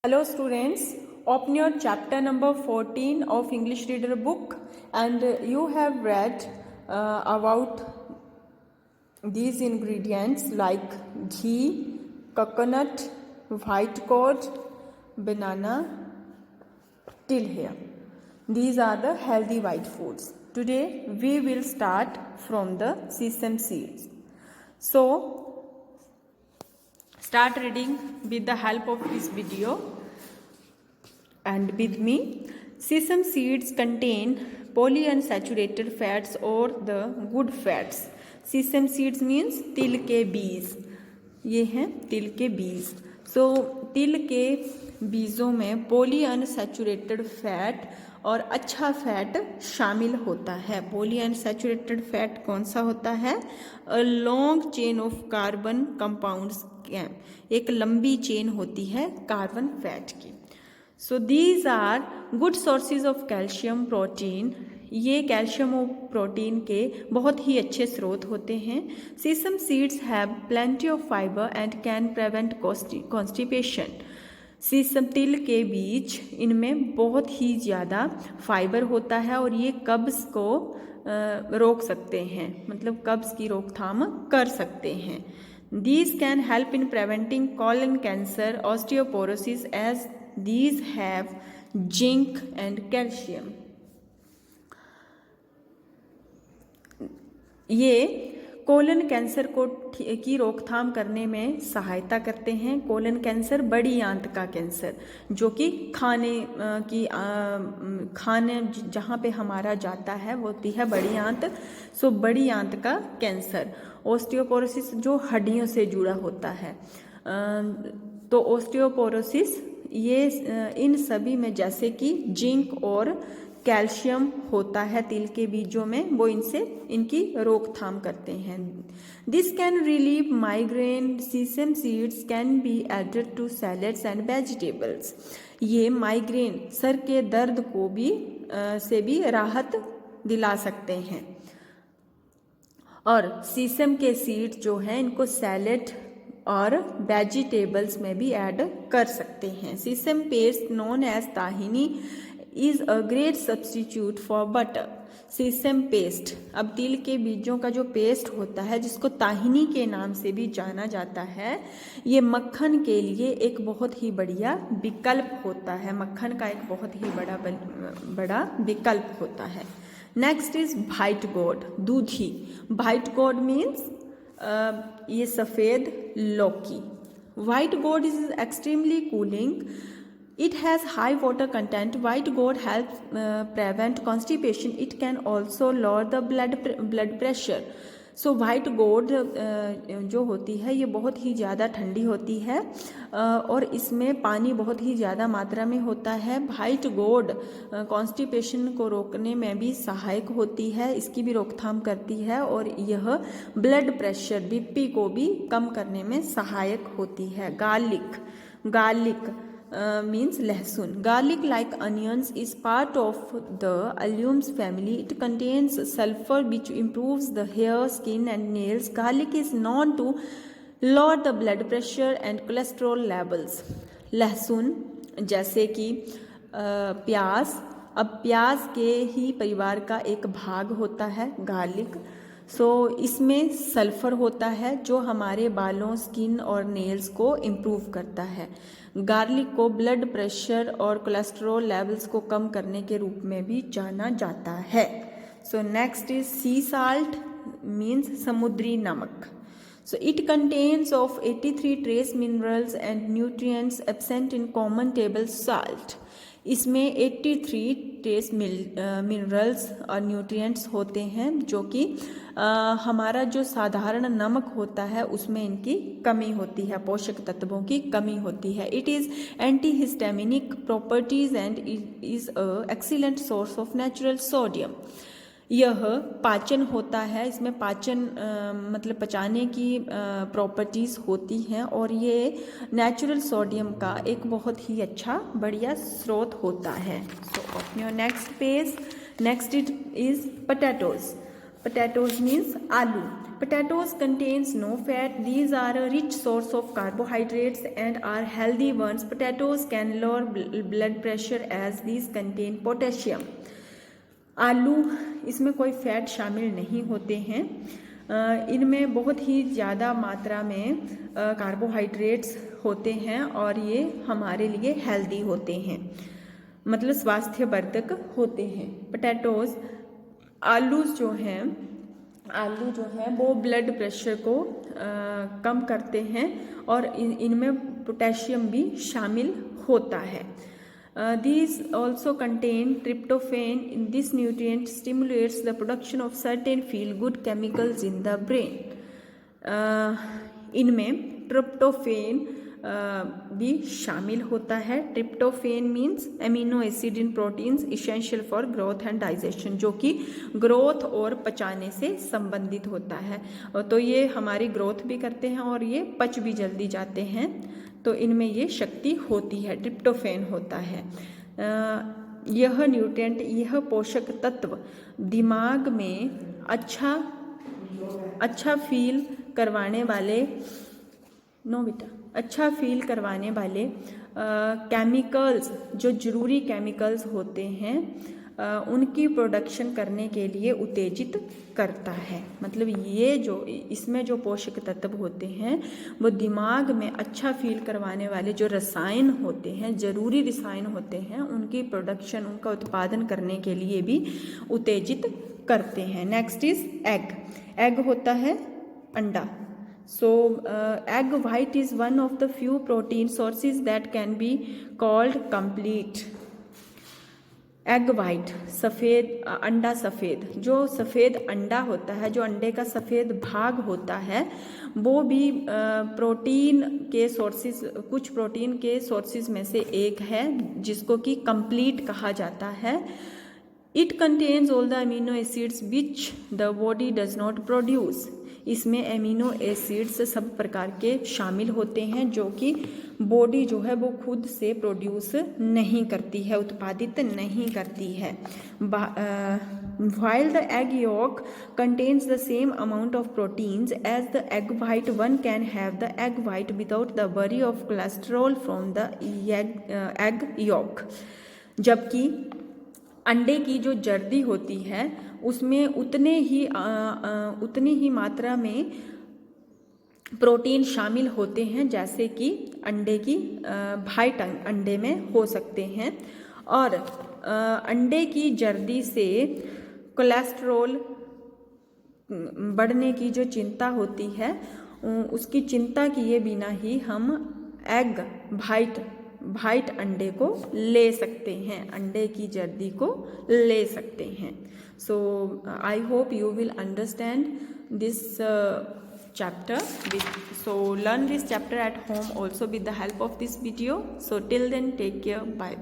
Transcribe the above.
Hello students, open your chapter number 14 of English Reader book and you have read about these ingredients like ghee, coconut, white gourd, banana, till here. These are the healthy white foods. Today we will start from the sesame seeds. So start reading with the help of this video and with me. Sesame seeds contain polyunsaturated fats or the good fats. Sesame seeds means तिल के बीज, ये हैं तिल के बीज. सो तिल के बीजों में पॉलीअनसैचुरेटेड फैट और अच्छा फैट शामिल होता है. पॉलीअनसैचुरेटेड फैट कौन सा होता है? A long chain of carbon compounds, एक लंबी चेन होती है कार्बन फैट की. So these are good sources of calcium protein. ये कैल्शियम और प्रोटीन के बहुत ही अच्छे स्रोत होते हैं. Sesame seeds have plenty of fibre and can prevent constipation. Sesame तिल के बीज, इनमें बहुत ही ज़्यादा फाइबर होता है और ये कब्ज़ को रोक सकते हैं, मतलब कब्ज़ की रोकथाम कर सकते हैं. These can help in preventing colon cancer, osteoporosis as these have zinc and calcium. ये कोलन कैंसर को की रोकथाम करने में सहायता करते हैं. कोलन कैंसर बड़ी आंत का कैंसर, जो कि खाने जहाँ पे हमारा जाता है वो होती है बड़ी आंत. सो बड़ी आंत का कैंसर. ऑस्टियोपोरोसिस जो हड्डियों से जुड़ा होता है, तो ऑस्टियोपोरोसिस ये इन सभी में जैसे कि जिंक और कैल्शियम होता है तिल के बीजों में, वो इनकी रोकथाम करते हैं. This can relieve migraine. Sesame seeds can be added to salads and vegetables. ये माइग्रेन, सर के दर्द को भी से भी राहत दिला सकते हैं. और सीसम के सीड जो हैं इनको सैलेड और वेजिटेबल्स में भी ऐड कर सकते हैं. Sesame paste known as tahini is a great substitute for butter. Sesame paste, अब तिल के बीजों का जो पेस्ट होता है जिसको ताहिनी के नाम से भी जाना जाता है, ये मक्खन के लिए एक बहुत ही बढ़िया विकल्प होता है. मक्खन का एक बहुत ही बड़ा विकल्प होता है. Next is white gourd, dudhi. White gourd means ये सफ़ेद लौकी. White gourd is extremely cooling. It has high water content. White gourd helps prevent constipation. It can also lower the blood pressure. So white gourd जो होती है ये बहुत ही ज़्यादा ठंडी होती है और इसमें पानी बहुत ही ज़्यादा मात्रा में होता है. वाइट गोर्ड कॉन्स्टिपेशन को रोकने में भी सहायक होती है, इसकी भी रोकथाम करती है और यह ब्लड प्रेशर बीपी को भी कम करने में सहायक होती है. गार्लिक means लहसुन. Garlic, like onions, is part of the alliums family. It contains sulfur which improves the hair, skin and nails. Garlic is known to lower the blood pressure and cholesterol levels. लहसुन जैसे कि प्याज, अब प्याज के ही परिवार का एक भाग होता है गार्लिक. सो इसमें सल्फर होता है जो हमारे बालों, स्किन और नेल्स को इम्प्रूव करता है. गार्लिक को ब्लड प्रेशर और कोलेस्ट्रॉल लेवल्स को कम करने के रूप में भी जाना जाता है. So next is sea salt, means समुद्री नमक. So it contains of 83 trace minerals and nutrients absent in common table salt. इसमें 83 ट्रेस मिनरल्स और न्यूट्रिएंट्स होते हैं जो कि हमारा जो साधारण नमक होता है उसमें इनकी कमी होती है, पोषक तत्वों की कमी होती है. It is antihistaminic properties and is a excellent source of natural sodium. यह पाचन होता है, इसमें पाचन मतलब पचाने की प्रॉपर्टीज़ होती हैं और ये नेचुरल सोडियम का एक बहुत ही अच्छा बढ़िया स्रोत होता है. So open your next page. Next it is potatoes. Potatoes means aloo. Potatoes contains no fat. These are a rich source of carbohydrates and are healthy ones. Potatoes can lower blood pressure as these contain potassium. आलू, इसमें कोई fat शामिल नहीं होते हैं। इनमें बहुत ही ज़्यादा मात्रा में कार्बोहाइड्रेट्स होते हैं और ये हमारे लिए हेल्दी होते हैं, मतलब स्वास्थ्यवर्धक होते हैं। पोटैटोज, आलू जो हैं वो ब्लड प्रेशर को कम करते हैं और इनमें पोटेशियम भी शामिल होता है। These also contain tryptophan. This nutrient stimulates the production of certain feel-good chemicals in the brain. इनमें ट्रिप्टोफेन भी शामिल होता है। Tryptophan means amino acid in proteins essential for growth and digestion, जो कि ग्रोथ और पचाने से संबंधित होता है। तो ये हमारी ग्रोथ भी करते हैं और ये पच भी जल्दी जाते हैं, तो इनमें ये शक्ति होती है, ट्रिप्टोफेन होता है। यह न्यूट्रिएंट, यह पोषक तत्व दिमाग में अच्छा फील करवाने वाले केमिकल्स, जो जरूरी केमिकल्स होते हैं, उनकी प्रोडक्शन करने के लिए उत्तेजित करता है। मतलब ये जो इसमें जो पोषक तत्व होते हैं वो दिमाग में अच्छा फील करवाने वाले जो रसायन होते हैं, जरूरी रसायन होते हैं, उनकी प्रोडक्शन, उनका उत्पादन करने के लिए भी उत्तेजित करते हैं। Next is egg. एग होता है अंडा। So egg white is one of the few protein sources that can be called complete. Egg white, सफ़ेद अंडा, सफ़ेद जो सफ़ेद अंडा होता है, जो अंडे का सफ़ेद भाग होता है, वो भी प्रोटीन के सोर्सेज, कुछ प्रोटीन के सोर्सेज में से एक है जिसको कि कंप्लीट कहा जाता है। It contains all the amino acids which the body does not produce. इसमें एमिनो एसिड्स सब प्रकार के शामिल होते हैं जो कि बॉडी जो है वो खुद से प्रोड्यूस नहीं करती है, उत्पादित नहीं करती है। While the egg yolk contains the same amount of proteins as the egg white, one can have the egg white without the worry of cholesterol from the egg yolk. जबकि अंडे की जो जर्दी होती है उसमें उतनी ही मात्रा में प्रोटीन शामिल होते हैं जैसे कि अंडे की वाइट अंडे में हो सकते हैं। और अंडे की जर्दी से कोलेस्ट्रॉल बढ़ने की जो चिंता होती है, उसकी चिंता किए बिना ही हम एग वाइट अंडे को ले सकते हैं, अंडे की जर्दी को ले सकते हैं। So I hope you will understand this chapter. So learn this chapter at home also with the help of this video. So till then, take care. Bye.